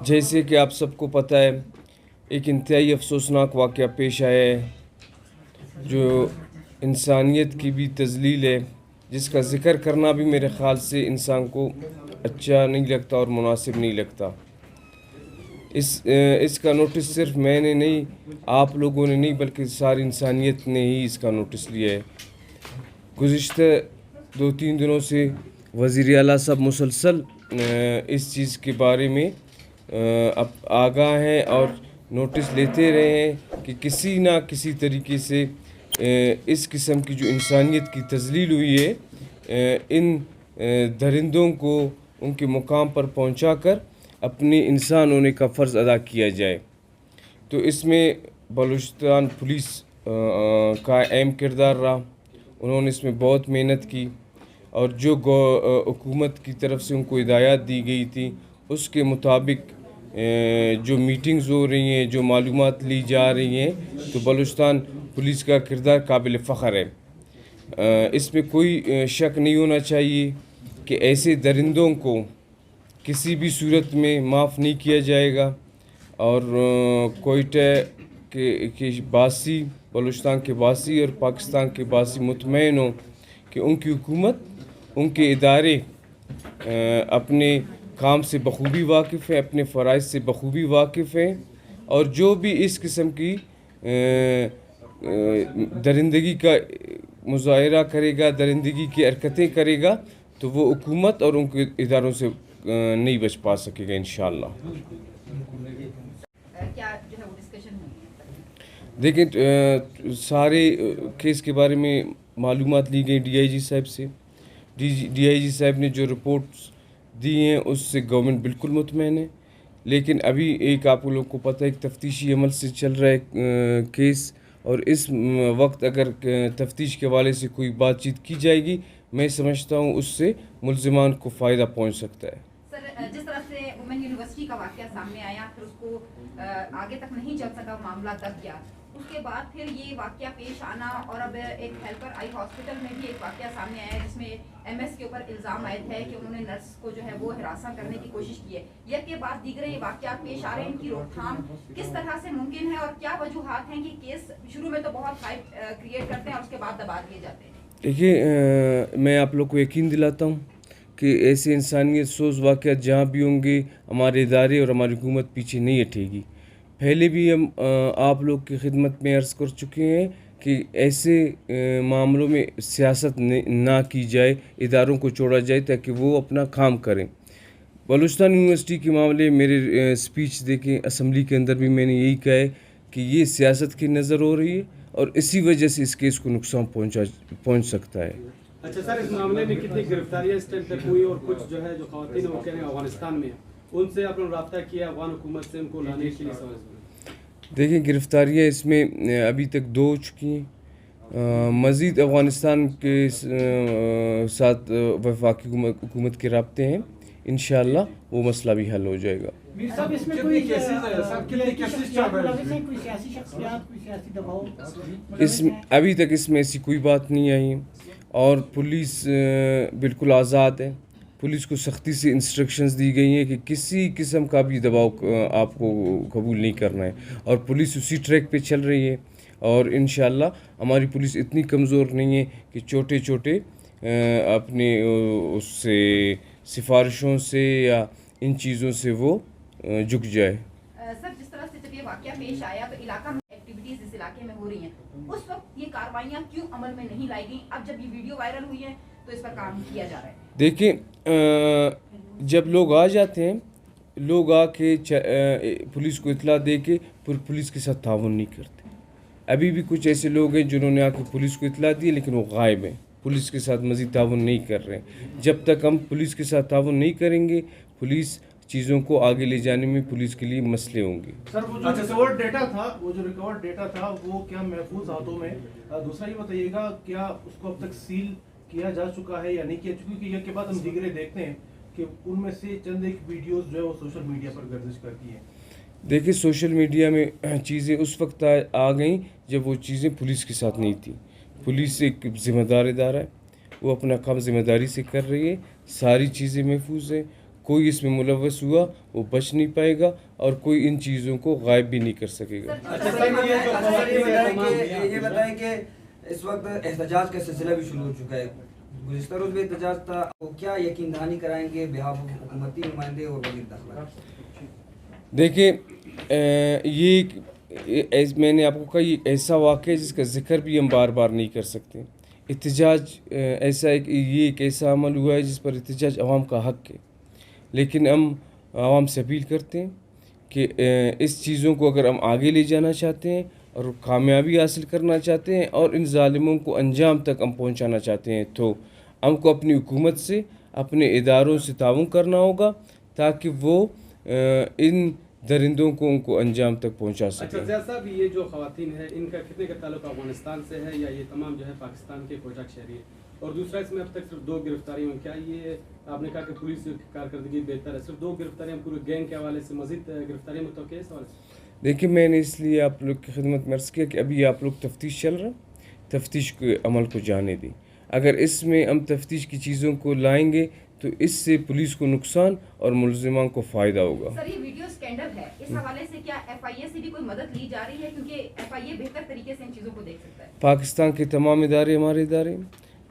جیسے کہ آپ سب کو پتہ ہے ایک انتہائی افسوسناک واقعہ پیش آیا ہے جو انسانیت کی بھی تذلیل ہے، جس کا ذکر کرنا بھی میرے خیال سے انسان کو اچھا نہیں لگتا اور مناسب نہیں لگتا۔ اس کا نوٹس صرف میں نے نہیں، آپ لوگوں نے نہیں، بلکہ ساری انسانیت نے ہی اس کا نوٹس لیا ہے۔ گزشتہ 2-3 دنوں سے وزیر اعلیٰ صاحب مسلسل اس چیز کے بارے میں آگاہ ہیں اور نوٹس لیتے رہے ہیں کہ کسی نہ کسی طریقے سے اس قسم کی جو انسانیت کی تذلیل ہوئی ہے ان درندوں کو ان کے مقام پر پہنچا کر اپنے انسان ہونے کا فرض ادا کیا جائے۔ تو اس میں بلوچستان پولیس کا اہم کردار رہا، انہوں نے اس میں بہت محنت کی اور جو حکومت کی طرف سے ان کو ہدایات دی گئی تھی اس کے مطابق جو میٹنگز ہو رہی ہیں، جو معلومات لی جا رہی ہیں، تو بلوچستان پولیس کا کردار قابل فخر ہے۔ اس میں کوئی شک نہیں ہونا چاہیے کہ ایسے درندوں کو کسی بھی صورت میں معاف نہیں کیا جائے گا، اور کوئٹہ کے باسی، بلوچستان کے باسی اور پاکستان کے باسی مطمئن ہوں کہ ان کی حکومت، ان کے ادارے اپنے کام سے بخوبی واقف ہیں، اپنے فرائض سے بخوبی واقف ہیں، اور جو بھی اس قسم کی درندگی کا مظاہرہ کرے گا، درندگی کی حرکتیں کرے گا، تو وہ حکومت اور ان کے اداروں سے نہیں بچ پا سکے گا انشاءاللہ۔ دیکھیں، سارے کیس کے بارے میں معلومات لی گئی ڈی آئی جی صاحب سے۔ ڈی آئی جی صاحب نے جو رپورٹس دی ہیں اس سے گورنمنٹ بالکل مطمئن ہے، لیکن ابھی ایک آپ لوگوں کو پتہ ہے ایک تفتیشی عمل سے چل رہا ہے کیس، اور اس وقت اگر تفتیش کے حوالے سے کوئی بات چیت کی جائے گی، میں سمجھتا ہوں اس سے ملزمان کو فائدہ پہنچ سکتا ہے۔ سر، جس طرح سے وومن یونیورسٹی کا واقعہ سامنے آیا، پھر اس کو آگے تک نہیں چل سکا، معاملہ دب گیا، اس کے بعد پھر یہ واقعہ پیش آنا، اور اب ایک ہیلپر آئی ہاسپٹل میں بھی ایک واقعہ سامنے آیا جس میں ایم ایس کے اوپر الزام عائد ہے کہ انہوں نے نرس کو جو ہے وہ ہراساں کرنے کی کوشش کی ہے۔ یک کے بعد دیگر یہ واقعات پیش آ رہے ہیں، ان کی روک تھام کس طرح سے ممکن ہے، اور کیا وجوہات ہیں کہ کیس شروع میں تو بہت ہائپ کریٹ کرتے ہیں اور اس کے بعد دبا دیے جاتے ہیں؟ دیکھیے، میں آپ لوگ کو یقین دلاتا ہوں کہ ایسے انسانیت سوز واقعات جہاں بھی ہوں گے، ہمارے ادارے اور ہماری حکومت پیچھے نہیں ہٹے گی۔ پہلے بھی ہم آپ لوگ کی خدمت میں عرض کر چکے ہیں کہ ایسے معاملوں میں سیاست نہ کی جائے، اداروں کو چھوڑا جائے تاکہ وہ اپنا کام کریں۔ بلوچستان یونیورسٹی کے معاملے میرے اسپیچ دیکھیں، اسمبلی کے اندر بھی میں نے یہی کہا ہے کہ یہ سیاست کی نظر ہو رہی ہے اور اسی وجہ سے اس کیس کو نقصان پہنچ سکتا ہے۔ اچھا سر، اس معاملے میں کتنی گرفتاریاں اس ٹائم تک ہوئی، اور کچھ جو ہے جو خواتین وہ کہہ رہے ہیں افغانستان میں ان سے آپ نے رابطہ کیا افغان حکومت سے ان کو لانے کے لیے؟ سمجھ دیکھیں، گرفتاریاں اس میں ابھی تک 2 ہو چکی ہیں، مزید افغانستان کے ساتھ وفاقی حکومت کے رابطے ہیں، انشاءاللہ وہ مسئلہ بھی حل ہو جائے گا۔ ابھی تک اس میں ایسی کوئی بات نہیں آئی، اور پولیس بالکل آزاد ہے۔ پولیس کو سختی سے انسٹرکشنز دی گئی ہیں کہ کسی قسم کا بھی دباؤ آپ کو قبول نہیں کرنا ہے، اور پولیس اسی ٹریک پہ چل رہی ہے، اور انشاءاللہ ہماری پولیس اتنی کمزور نہیں ہے کہ چھوٹے اپنے اس سے سفارشوں سے یا ان چیزوں سے وہ جھک جائے۔ سر، جس طرح سے جب یہ واقعہ پیش آیا تو علاقہ میں ایکٹیویٹیز اس علاقے میں ہو رہی ہیں، اس وقت یہ کارروائیاں کیوں عمل میں نہیں لائی گئیں؟ اب جب یہ ویڈیو وائرل ہوئی ہے تو اس پر کام کیا جا رہا ہے۔ دیکھیں، جب لوگ آ جاتے ہیں، لوگ آ کے پولیس کو اطلاع دے کے پھر پولیس کے ساتھ تعاون نہیں کرتے۔ ابھی بھی کچھ ایسے لوگ ہیں جنہوں نے آ کے پولیس کو اطلاع دی لیکن وہ غائب ہیں، پولیس کے ساتھ مزید تعاون نہیں کر رہے ہیں۔ جب تک ہم پولیس کے ساتھ تعاون نہیں کریں گے، پولیس چیزوں کو آگے لے جانے میں پولیس کے لیے مسئلے ہوں گے۔ سر، وہ جو ریکارڈ ڈیٹا تھا وہ کیا محفوظ ہاتھوں میں؟ دوسرا یہ بتائیے گا کیا اس کو اب تک سیل کیا جا چکا ہے یا نہیں کیا چکا؟ کیونکہ یہ کے بعد ہم دیگرے دیکھتے ہیں کہ ان میں سے چند ایک ویڈیوز جو ہے وہ سوشل میڈیا پر گردش کرتی ہیں۔ دیکھیں، سوشل میڈیا میں چیزیں اس وقت آ گئیں جب وہ چیزیں پولیس کے ساتھ نہیں تھیں۔ پولیس ایک ذمہ دار ادارہ ہے، وہ اپنا کام ذمہ داری سے کر رہی ہے، ساری چیزیں محفوظ ہیں، کوئی اس میں ملوث ہوا وہ بچ نہیں پائے گا اور کوئی ان چیزوں کو غائب بھی نہیں کر سکے گا. یہ بتائیں کہ اس وقت احتجاج کا سلسلہ بھی شروع ہو چکا ہے. گزشتہ روز بھی احتجاج تھا, وہ کیا یقین دہانی کرائیں گے بہاف حکومتی نمائندے اور وزیر داخلہ؟ دیکھیں یہ میں نے آپ کو کہا یہ ایسا واقعہ ہے جس کا ذکر بھی ہم بار بار نہیں کر سکتے. احتجاج ایسا یہ ایک ایسا عمل ہوا ہے جس پر احتجاج عوام کا حق ہے, لیکن ہم عوام سے اپیل کرتے ہیں کہ اس چیزوں کو اگر ہم آگے لے جانا چاہتے ہیں اور کامیابی حاصل کرنا چاہتے ہیں اور ان ظالموں کو انجام تک ہم پہنچانا چاہتے ہیں تو ہم کو اپنی حکومت سے اپنے اداروں سے تعاون کرنا ہوگا تاکہ وہ ان درندوں کو ان کو انجام تک پہنچا سکیں. اچھا زیاد صاحب, یہ جو خواتین ہیں ان کا کتنے کا تعلق افغانستان سے ہے یا یہ تمام جو ہے پاکستان کے کوئٹہ شہری ہے؟ اور دوسرا اس میں اب تک صرف 2 گرفتاریاں ہوئی, کیا یہ آپ نے کہا کہ پولیس کی کارکردگی بہتر ہے, صرف 2 گرفتاریاں پورے گینگ کے حوالے سے مزید گرفتاریاں متوقع ہے اس حوالے سے؟ دیکھیں میں نے اس لیے آپ لوگ کی خدمت میں عرض کیا کہ ابھی آپ لوگ تفتیش چل رہا, تفتیش کے عمل کو جانے دیں. اگر اس میں ہم تفتیش کی چیزوں کو لائیں گے تو اس سے پولیس کو نقصان اور ملزمان کو فائدہ ہوگا. سر یہ ویڈیو اسکینڈل ہے, اس حوالے سے کیا ایف آئی اے سے بھی کوئی مدد لی جا رہی ہے, کیونکہ ایف آئی اے بہتر طریقے سے ان چیزوں کو دیکھ سکتا ہے؟ پاکستان کے تمام ادارے ہمارے ادارے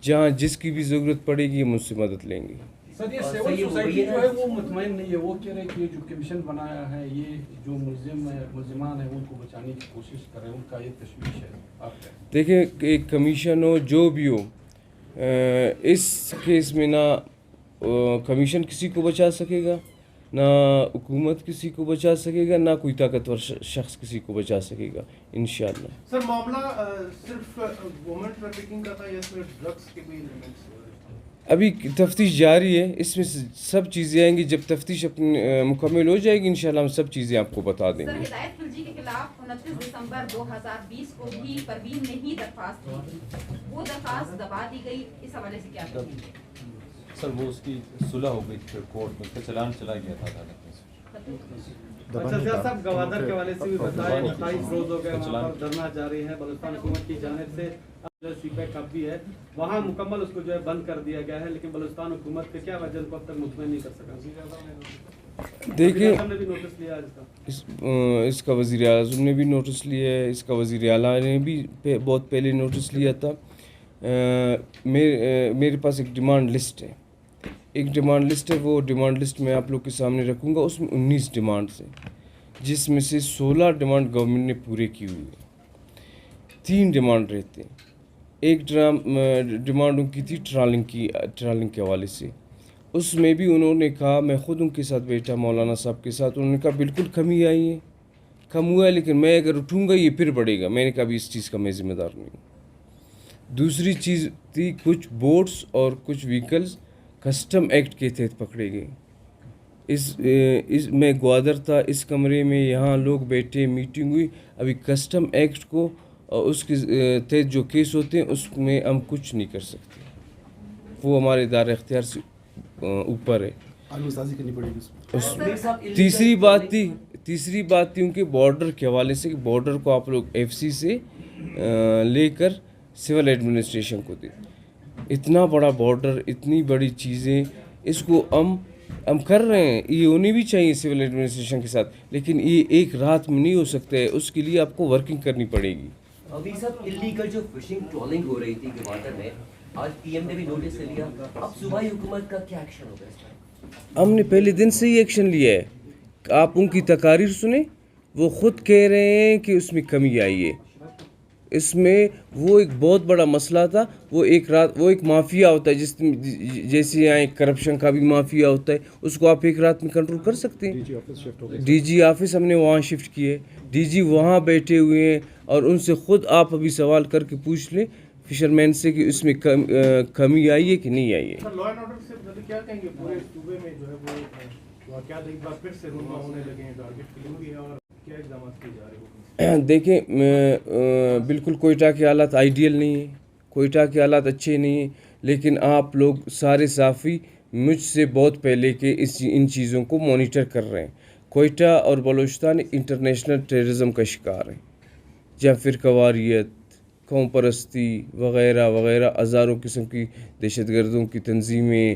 جہاں جس کی بھی ضرورت پڑے گی ہم اس سے مدد لیں گے. سر یہ سول سوسائٹی جو ہے وہ مطمئن نہیں ہے, وہ کہہ رہے ہیں کہ یہ جو کمیشن بنایا ہے یہ جو ملزمان ہیں ان کو بچانے کی کوشش کر رہے ہیں, ان کا یہ تشویش ہے. آپ دیکھیں ایک کمیشن ہو جو بھی ہو, اس کیس میں نہ کمیشن کسی کو بچا سکے گا, نہ حکومت کسی کو بچا سکے گا, نہ کوئی طاقتور شخص کسی کو بچا سکے گا انشاءاللہ. سر معاملہ صرف وومن ٹریفکنگ کا تھا یا اس میں ڈرگس کے بھی ایلیمنٹس؟ ابھی تفتیش جاری ہے, اس میں سب چیزیں آئیں گی. جب تفتیش اپنی مکمل ہو جائے گی انشاءاللہ ہم سب چیزیں آپ کو بتا دیں گے. سر ہدایت خلجی کے خلاف 29 دسمبر 2020 کو بھی پروین نے ہی درخواست دی, وہ درخواست دبا دی گئی, اس حوالے سے کیا کہیں گے؟ سر وہ اس کی صلح ہو گئی پھر کورٹ میں, اس کا چلان چلا گیا تھا عدالت میں. اچھا زیاد صاحب گوادر کے حوالے سے بھی بتائیں, 28 روز ہو گئے وہاں پر دھرنا جاری ہے بلوچستان حکومت کی جانب سے. سی پیک اب بھی ہے وہاں مکمل اس کو جو ہے بند کر دیا گیا ہے, لیکن بلوچستان حکومت کے کیا وجہ کو اب تک مطمئن نہیں کر سکا؟ دیکھیں بھی نوٹس لیا اس کا وزیر اعظم نے بھی نوٹس لیا ہے, اس کا وزیر اعلیٰ نے بھی بہت پہلے نوٹس لیا تھا. میرے پاس ایک ڈیمانڈ لسٹ ہے, وہ ڈیمانڈ لسٹ میں آپ لوگ کے سامنے رکھوں گا. اس میں 19 ڈیمانڈز ہیں جس میں سے 16 ڈیمانڈ گورنمنٹ نے پورے کی ہوئی ہیں, 3 ڈیمانڈ رہتے ہیں. ایک ڈیمانڈ ان کی تھی ٹرالنگ کے حوالے سے, اس میں بھی انہوں نے کہا, میں خود ان کے ساتھ بیٹھا مولانا صاحب کے ساتھ, انہوں نے کہا بالکل کمی آئی ہے, کم ہوا ہے, لیکن میں اگر اٹھوں گا یہ پھر بڑھے گا. میں نے کہا بھی اس چیز کا میں ذمہ دار نہیں ہوں. دوسری چیز تھی کچھ بوٹس اور کچھ وہیکلز کسٹم ایکٹ کے تحت پکڑے گئے. اس میں گوادر تھا, اس کمرے میں یہاں لوگ بیٹھے, میٹنگ ہوئی. ابھی کسٹم ایکٹ کو اور اس کے تحت جو کیس ہوتے ہیں اس میں ہم کچھ نہیں کر سکتے, وہ ہمارے ادارہ اختیار سے اوپر ہے. تیسری بات تھی ان کے بارڈر کے حوالے سے, کہ بارڈر کو آپ لوگ ایف سی سے لے کر سول ایڈمنسٹریشن کو دیں. اتنا بڑا بارڈر, اتنی بڑی چیزیں, اس کو ہم کر رہے ہیں, یہ ہونی بھی چاہیے سول ایڈمنسٹریشن کے ساتھ, لیکن یہ ایک رات میں نہیں ہو سکتا ہے. اس کے لیے آپ کو ورکنگ کرنی پڑے گی. ابھی سب اللیگل جو فشنگ ٹرولنگ ہو رہی تھی گوادر میں, آج پی ایم نے بھی نوٹس لیا, اب صوبائی حکومت کا کیا ایکشن ہوگا اس پر؟ ہم نے پہلے دن سے ہی ایکشن لیا ہے. آپ ان کی تقاریر سنیں, وہ خود کہہ رہے ہیں کہ اس میں کمی آئی ہے. اس میں وہ ایک بہت بڑا مسئلہ تھا, وہ ایک مافیا ہوتا ہے, جیسے یہاں ایک کرپشن کا بھی مافیا ہوتا ہے, اس کو آپ ایک رات میں کنٹرول کر سکتے ہیں. ڈی جی آفس ہم نے وہاں شفٹ کیے, ڈی جی وہاں بیٹھے ہوئے ہیں, اور ان سے خود آپ ابھی سوال کر کے پوچھ لیں فشرمین سے کہ اس میں کمی آئی ہے کہ نہیں آئی ہے. لا اینڈ آرڈر سے کیا کہیں گے پورے صوبے میں جو ہے وہ واقعات ایک بار پھر سے رونما ہونے لگے ہیں, ٹارگٹ کلنگ بھی ہے, اور کیا اقدامات کیے جا رہے ہیں؟ دیکھیں بالکل کوئٹہ کے حالات آئیڈیل نہیں ہیں, کوئٹہ کے حالات اچھے نہیں ہیں, لیکن آپ لوگ سارے صحافی مجھ سے بہت پہلے کے ان چیزوں کو مانیٹر کر رہے ہیں. کوئٹہ اور بلوچستان انٹرنیشنل ٹیررزم کا شکار ہیں, جہاں فرقواریت, قوم پرستی وغیرہ وغیرہ ہزاروں قسم کی دہشت گردوں کی تنظیمیں